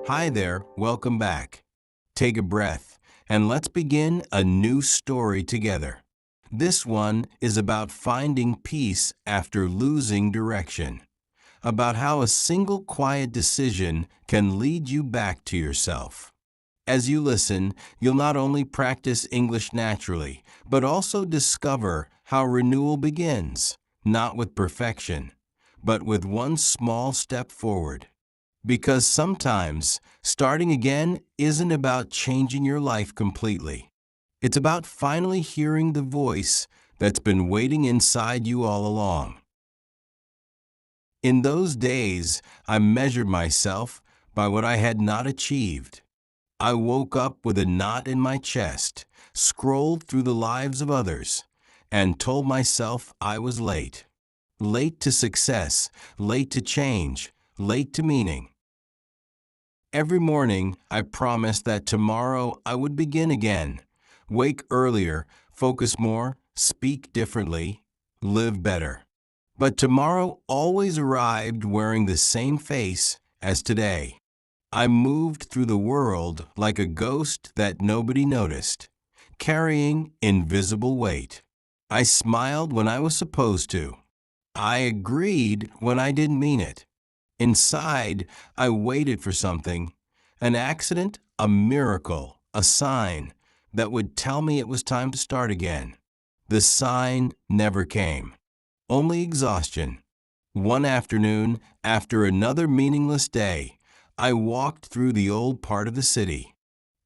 Hi there, welcome back. Take a breath and let's begin a new story together. This one is about finding peace after losing direction, about how a single quiet decision can lead you back to yourself. As you listen, you'll not only practice English naturally, but also discover how renewal begins, not with perfection, but with one small step forward. Because sometimes starting again isn't about changing your life completely. It's about finally hearing the voice that's been waiting inside you all along. In those days, I measured myself by what I had not achieved. I woke up with a knot in my chest, scrolled through the lives of others, and told myself I was late. Late to success, late to change, late to meaning. Every morning, I promised that tomorrow I would begin again. Wake earlier, focus more, speak differently, live better. But tomorrow always arrived wearing the same face as today. I moved through the world like a ghost that nobody noticed, carrying invisible weight. I smiled when I was supposed to. I agreed when I didn't mean it. Inside, I waited for something, an accident, a miracle, a sign that would tell me it was time to start again. The sign never came, only exhaustion. One afternoon, after another meaningless day, I walked through the old part of the city.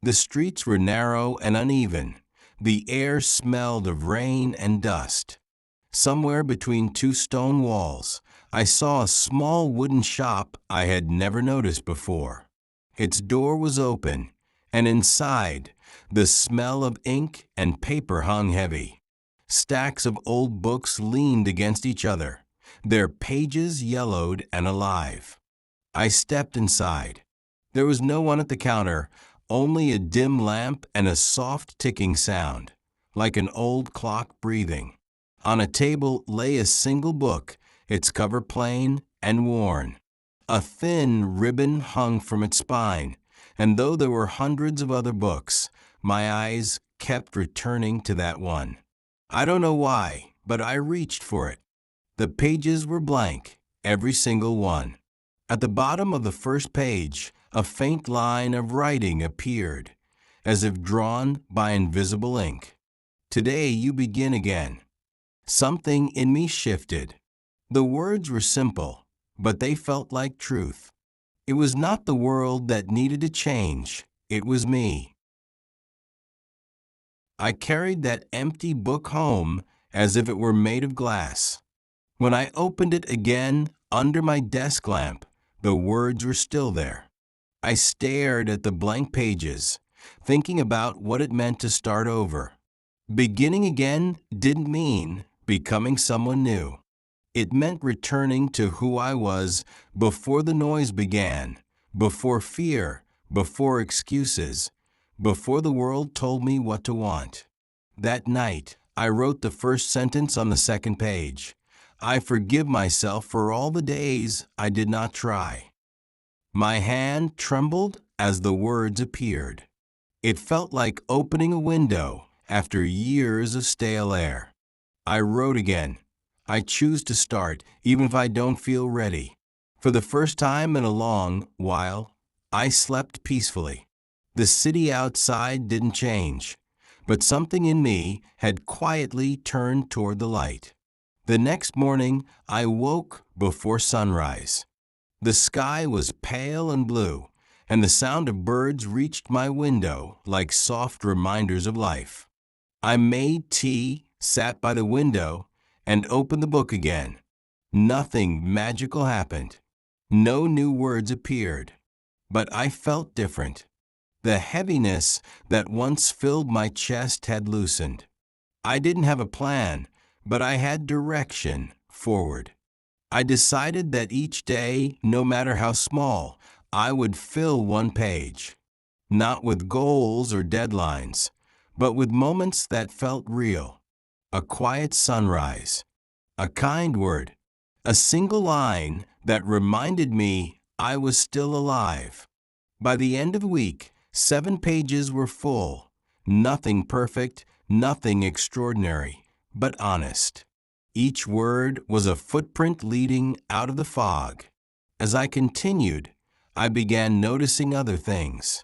The streets were narrow and uneven. The air smelled of rain and dust. Somewhere between two stone walls, I saw a small wooden shop I had never noticed before. Its door was open, and inside, the smell of ink and paper hung heavy. Stacks of old books leaned against each other, their pages yellowed and alive. I stepped inside. There was no one at the counter, only a dim lamp and a soft ticking sound, like an old clock breathing. On a table lay a single book, its cover plain and worn. A thin ribbon hung from its spine, and though there were hundreds of other books, my eyes kept returning to that one. I don't know why, but I reached for it. The pages were blank, every single one. At the bottom of the first page, a faint line of writing appeared, as if drawn by invisible ink. Today you begin again. Something in me shifted. The words were simple, but they felt like truth. It was not the world that needed to change, it was me. I carried that empty book home as if it were made of glass. When I opened it again under my desk lamp, the words were still there. I stared at the blank pages, thinking about what it meant to start over. Beginning again didn't mean becoming someone new. It meant returning to who I was before the noise began, before fear, before excuses, before the world told me what to want. That night, I wrote the first sentence on the second page. I forgive myself for all the days I did not try. My hand trembled as the words appeared. It felt like opening a window after years of stale air. I wrote again. I choose to start, even if I don't feel ready. For the first time in a long while, I slept peacefully. The city outside didn't change, but something in me had quietly turned toward the light. The next morning, I woke before sunrise. The sky was pale and blue, and the sound of birds reached my window like soft reminders of life. I made tea, sat by the window, and opened the book again. Nothing magical happened. No new words appeared. But I felt different. The heaviness that once filled my chest had loosened. I didn't have a plan, but I had direction forward. I decided that each day, no matter how small, I would fill one page. Not with goals or deadlines, but with moments that felt real. A quiet sunrise, a kind word, a single line that reminded me I was still alive. By the end of the week, 7 pages were full. Nothing perfect, nothing extraordinary, but honest. Each word was a footprint leading out of the fog. As I continued, I began noticing other things.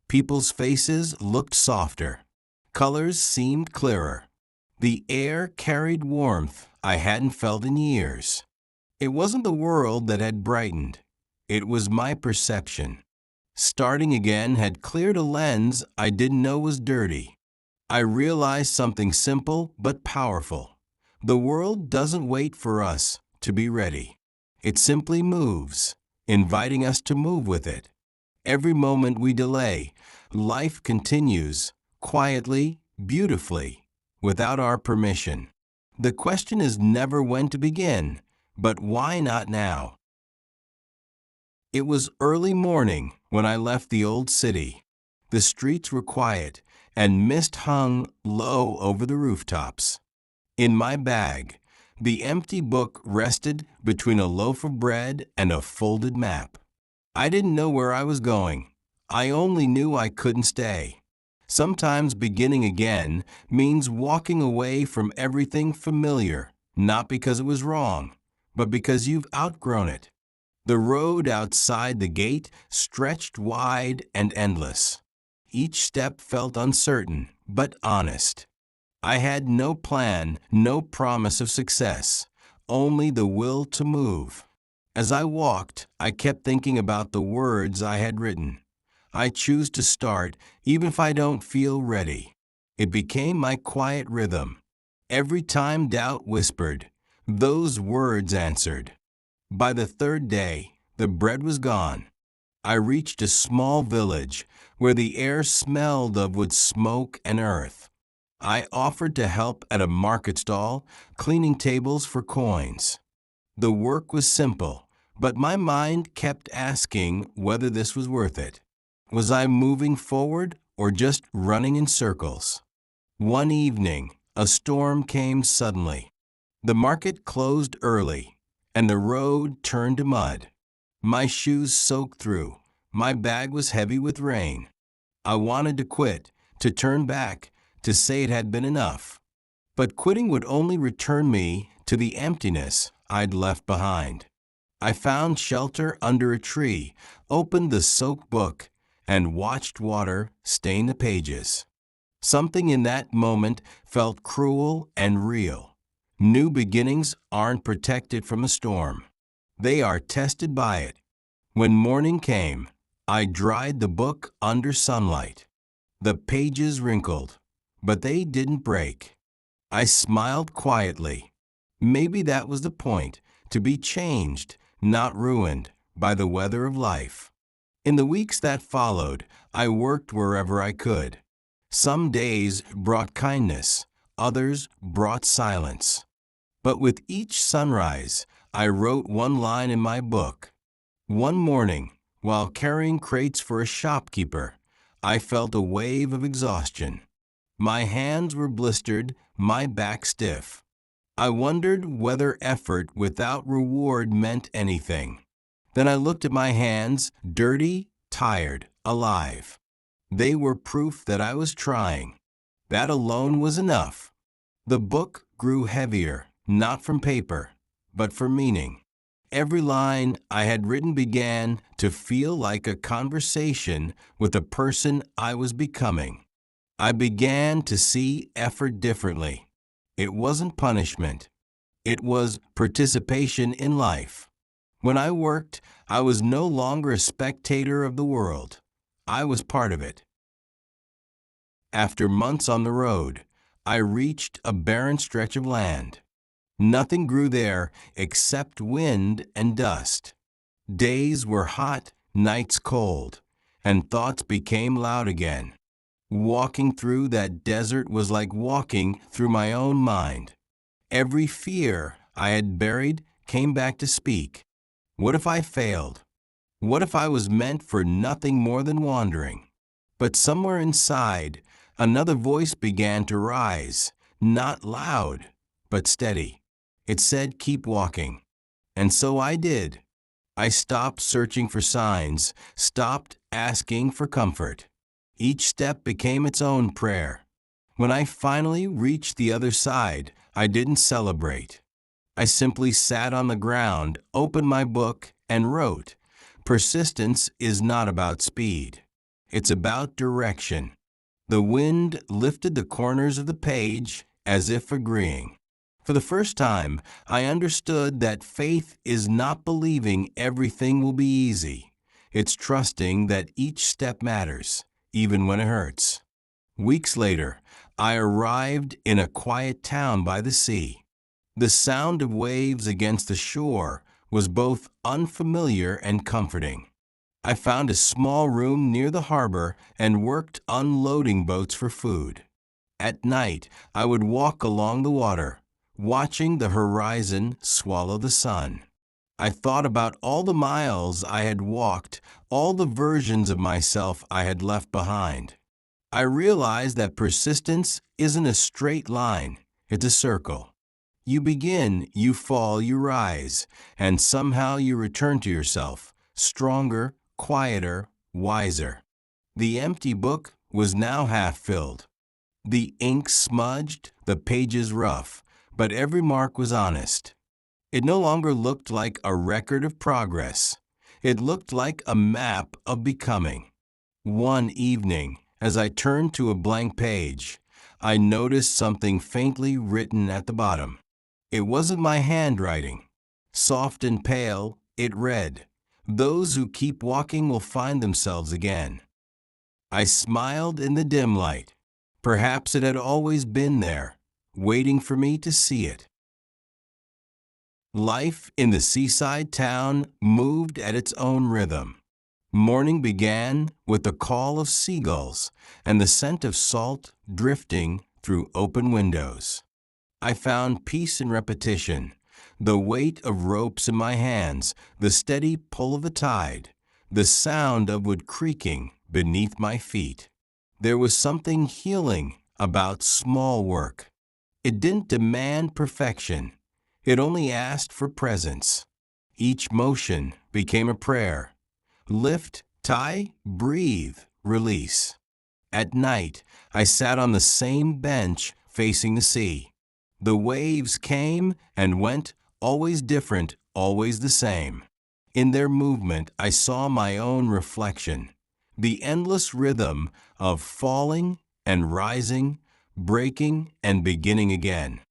People's faces looked softer. Colors seemed clearer. The air carried warmth I hadn't felt in years. It wasn't the world that had brightened. It was my perception. Starting again had cleared a lens I didn't know was dirty. I realized something simple but powerful. The world doesn't wait for us to be ready. It simply moves, inviting us to move with it. Every moment we delay, life continues, quietly, beautifully, without our permission. The question is never when to begin, but why not now? It was early morning when I left the old city. The streets were quiet, and mist hung low over the rooftops. In my bag, the empty book rested between a loaf of bread and a folded map. I didn't know where I was going. I only knew I couldn't stay. Sometimes beginning again means walking away from everything familiar, not because it was wrong, but because you've outgrown it. The road outside the gate stretched wide and endless. Each step felt uncertain, but honest. I had no plan, no promise of success, only the will to move. As I walked, I kept thinking about the words I had written. I choose to start, even if I don't feel ready. It became my quiet rhythm. Every time doubt whispered, those words answered. By the third day, the bread was gone. I reached a small village where the air smelled of wood smoke and earth. I offered to help at a market stall, cleaning tables for coins. The work was simple, but my mind kept asking whether this was worth it. Was I moving forward or just running in circles? One evening, a storm came suddenly. The market closed early, and the road turned to mud. My shoes soaked through. My bag was heavy with rain. I wanted to quit, to turn back, to say it had been enough. But quitting would only return me to the emptiness I'd left behind. I found shelter under a tree, opened the soaked book, and watched water stain the pages. Something in that moment felt cruel and real. New beginnings aren't protected from a storm. They are tested by it. When morning came, I dried the book under sunlight. The pages wrinkled, but they didn't break. I smiled quietly. Maybe that was the point, to be changed, not ruined, by the weather of life. In the weeks that followed, I worked wherever I could. Some days brought kindness, others brought silence. But with each sunrise, I wrote one line in my book. One morning, while carrying crates for a shopkeeper, I felt a wave of exhaustion. My hands were blistered, my back stiff. I wondered whether effort without reward meant anything. Then I looked at my hands, dirty, tired, alive. They were proof that I was trying. That alone was enough. The book grew heavier, not from paper, but from meaning. Every line I had written began to feel like a conversation with the person I was becoming. I began to see effort differently. It wasn't punishment. It was participation in life. When I worked, I was no longer a spectator of the world. I was part of it. After months on the road, I reached a barren stretch of land. Nothing grew there except wind and dust. Days were hot, nights cold, and thoughts became loud again. Walking through that desert was like walking through my own mind. Every fear I had buried came back to speak. What if I failed? What if I was meant for nothing more than wandering? But somewhere inside, another voice began to rise, not loud, but steady. It said, keep walking. And so I did. I stopped searching for signs, stopped asking for comfort. Each step became its own prayer. When I finally reached the other side, I didn't celebrate. I simply sat on the ground, opened my book, and wrote. Persistence is not about speed. It's about direction. The wind lifted the corners of the page as if agreeing. For the first time, I understood that faith is not believing everything will be easy. It's trusting that each step matters, even when it hurts. Weeks later, I arrived in a quiet town by the sea. The sound of waves against the shore was both unfamiliar and comforting. I found a small room near the harbor and worked unloading boats for food. At night, I would walk along the water, watching the horizon swallow the sun. I thought about all the miles I had walked, all the versions of myself I had left behind. I realized that persistence isn't a straight line, it's a circle. You begin, you fall, you rise, and somehow you return to yourself, stronger, quieter, wiser. The empty book was now half filled. The ink smudged, the pages rough, but every mark was honest. It no longer looked like a record of progress. It looked like a map of becoming. One evening, as I turned to a blank page, I noticed something faintly written at the bottom. It wasn't my handwriting. Soft and pale, it read, "Those who keep walking will find themselves again." I smiled in the dim light. Perhaps it had always been there, waiting for me to see it. Life in the seaside town moved at its own rhythm. Morning began with the call of seagulls and the scent of salt drifting through open windows. I found peace in repetition, the weight of ropes in my hands, the steady pull of the tide, the sound of wood creaking beneath my feet. There was something healing about small work. It didn't demand perfection. It only asked for presence. Each motion became a prayer. Lift, tie, breathe, release. At night, I sat on the same bench facing the sea. The waves came and went, always different, always the same. In their movement, I saw my own reflection, the endless rhythm of falling and rising, breaking and beginning again.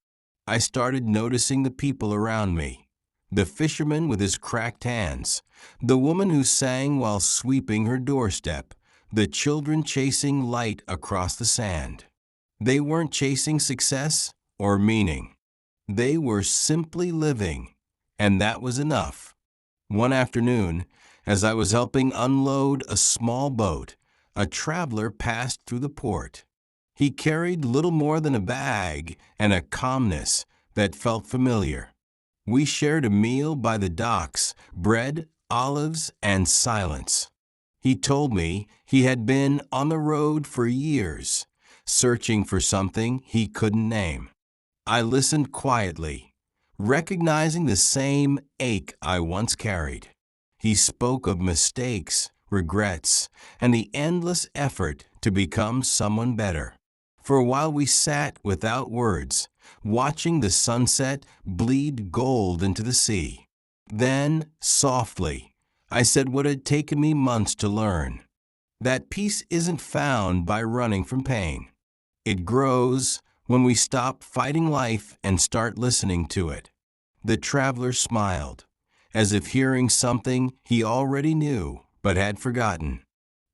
I started noticing the people around me. The fisherman with his cracked hands, the woman who sang while sweeping her doorstep, the children chasing light across the sand. They weren't chasing success or meaning. They were simply living, and that was enough. One afternoon, as I was helping unload a small boat, a traveler passed through the port. He carried little more than a bag and a calmness that felt familiar. We shared a meal by the docks, bread, olives, and silence. He told me he had been on the road for years, searching for something he couldn't name. I listened quietly, recognizing the same ache I once carried. He spoke of mistakes, regrets, and the endless effort to become someone better. For a while we sat without words, watching the sunset bleed gold into the sea. Then, softly, I said what had taken me months to learn. That peace isn't found by running from pain. It grows when we stop fighting life and start listening to it. The traveler smiled, as if hearing something he already knew but had forgotten.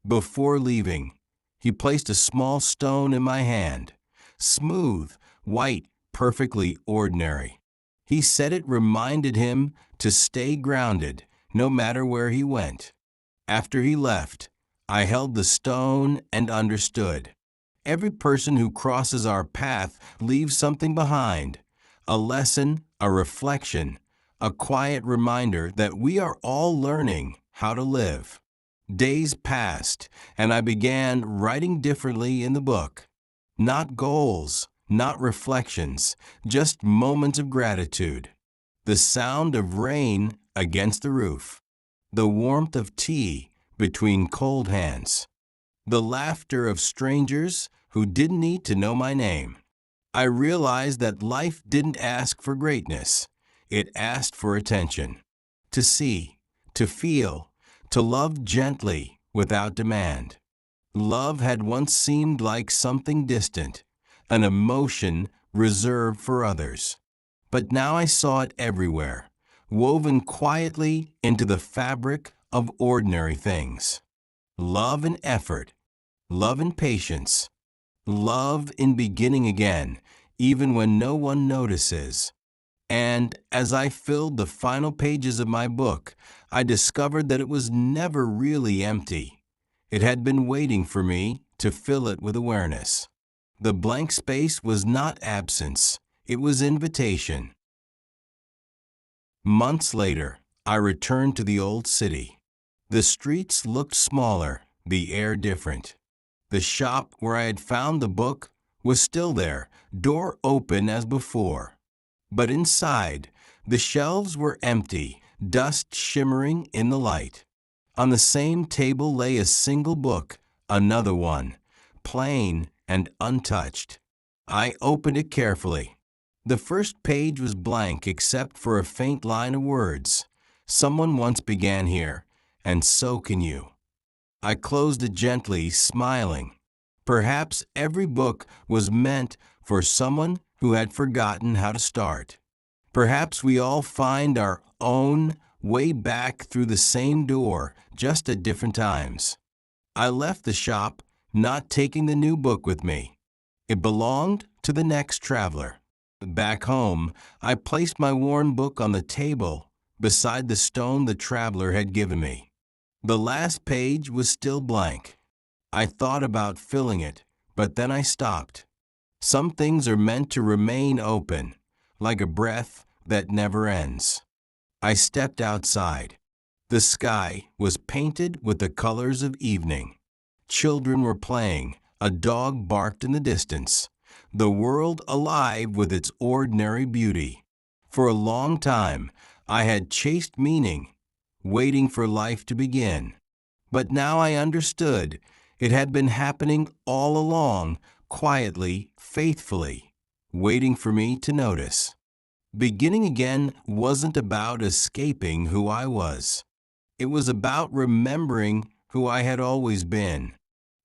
Before leaving, he placed a small stone in my hand, smooth, white, perfectly ordinary. He said it reminded him to stay grounded no matter where he went. After he left, I held the stone and understood. Every person who crosses our path leaves something behind, a lesson, a reflection, a quiet reminder that we are all learning how to live. Days passed, and I began writing differently in the book. Not goals, not reflections, just moments of gratitude. The sound of rain against the roof, the warmth of tea between cold hands, the laughter of strangers who didn't need to know my name. I realized that life didn't ask for greatness. It asked for attention. To see, to feel, to love gently without demand. Love had once seemed like something distant, an emotion reserved for others. But now I saw it everywhere, woven quietly into the fabric of ordinary things. Love and effort, love and patience, love in beginning again, even when no one notices. And as I filled the final pages of my book, I discovered that it was never really empty. It had been waiting for me to fill it with awareness. The blank space was not absence, it was invitation. Months later, I returned to the old city. The streets looked smaller, the air different. The shop where I had found the book was still there, door open as before. But inside, the shelves were empty, dust shimmering in the light. On the same table lay a single book, another one, plain and untouched. I opened it carefully. The first page was blank except for a faint line of words. Someone once began here, and so can you. I closed it gently, smiling. Perhaps every book was meant for someone who had forgotten how to start. Perhaps we all find our own way back through the same door, just at different times. I left the shop, not taking the new book with me. It belonged to the next traveler. Back home, I placed my worn book on the table beside the stone the traveler had given me. The last page was still blank. I thought about filling it, but then I stopped. Some things are meant to remain open, like a breath that never ends. I stepped outside. The sky was painted with the colors of evening. Children were playing. A dog barked in the distance. The world alive with its ordinary beauty. For a long time, I had chased meaning, waiting for life to begin. But now I understood. It had been happening all along, quietly, faithfully, waiting for me to notice. Beginning again wasn't about escaping who I was. It was about remembering who I had always been.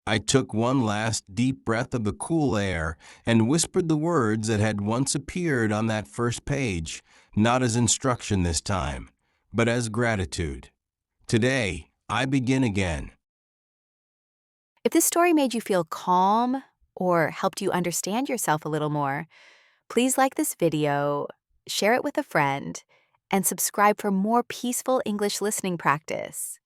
I took one last deep breath of the cool air and whispered the words that had once appeared on that first page, not as instruction this time, but as gratitude. Today, I begin again. If this story made you feel calm or helped you understand yourself a little more, please like this video, share it with a friend, and subscribe for more peaceful English listening practice.